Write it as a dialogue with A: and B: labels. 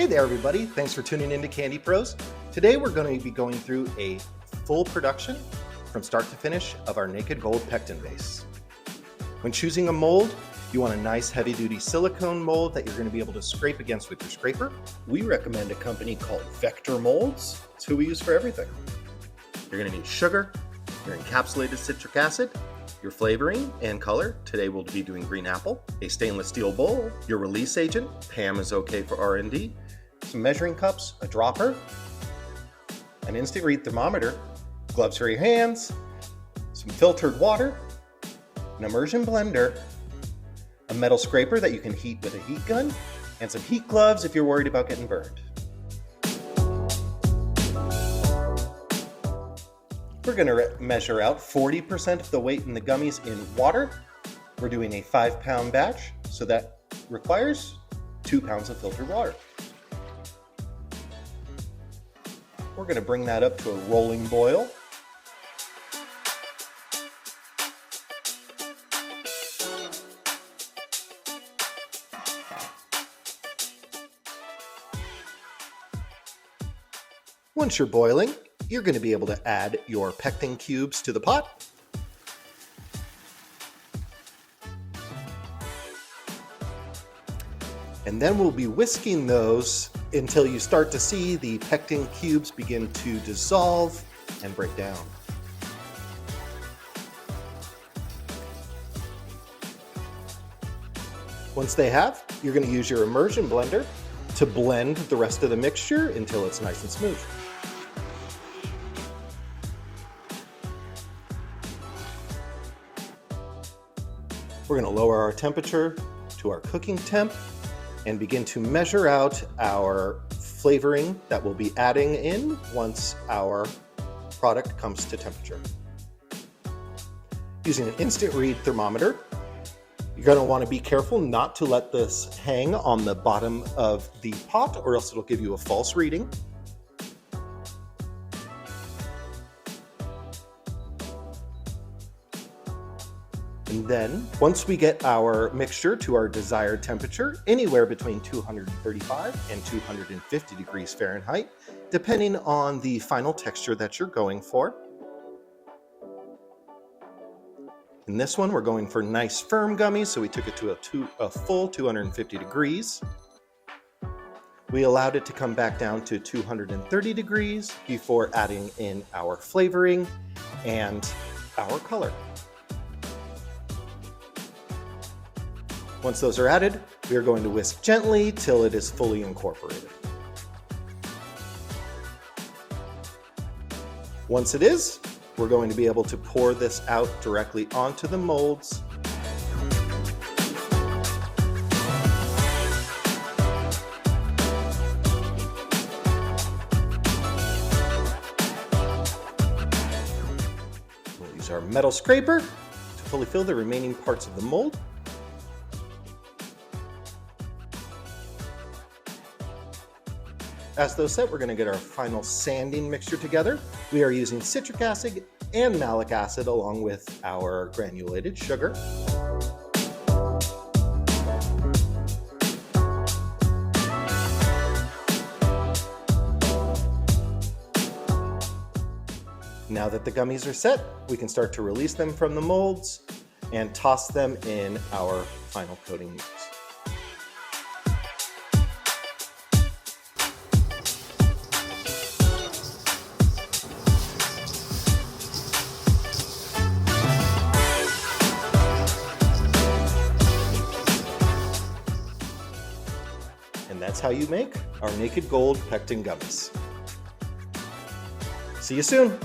A: Hey there everybody, thanks for tuning in to Candy Pros. Today we're going to be going through a full production from start to finish of our Naked Gold Pectin base. When choosing a mold, you want a nice heavy-duty silicone mold that you're going to be able to scrape against with your scraper.
B: We recommend a company called Vector Molds. It's who we use for everything. You're going to need sugar, your encapsulated citric acid, your flavoring and color. Today we'll be doing green apple, a stainless steel bowl, your release agent, PAM is okay for R&D, some measuring cups, a dropper, an instant read thermometer, gloves for your hands, some filtered water, an immersion blender, a metal scraper that you can heat with a heat gun, and some heat gloves if you're worried about getting burned. We're going to measure out 40% of the weight in the gummies in water. We're doing a 5-pound batch, so that requires 2 pounds of filtered water. We're going to bring that up to a rolling boil.
A: Once you're boiling, you're going to be able to add your pectin cubes to the pot. And then we'll be whisking those until you start to see the pectin cubes begin to dissolve and break down. Once they have, you're going to use your immersion blender to blend the rest of the mixture until it's nice and smooth. We're going to lower our temperature to our cooking temp and begin to measure out our flavoring that we'll be adding in once our product comes to temperature. Using an instant read thermometer, you're going to want to be careful not to let this hang on the bottom of the pot or else it'll give you a false reading. And then, once we get our mixture to our desired temperature, anywhere between 235 and 250 degrees Fahrenheit, depending on the final texture that you're going for. In this one, we're going for nice firm gummies, so we took it to a full 250 degrees. We allowed it to come back down to 230 degrees before adding in our flavoring and our color. Once those are added, we are going to whisk gently till it is fully incorporated. Once it is, we're going to be able to pour this out directly onto the molds. We'll use our metal scraper to fully fill the remaining parts of the mold. As those set, we're going to get our final sanding mixture together. We are using citric acid and malic acid along with our granulated sugar. Now that the gummies are set, we can start to release them from the molds and toss them in our final coating mix. And that's how you make our Naked Gold Pectin Gummies. See you soon!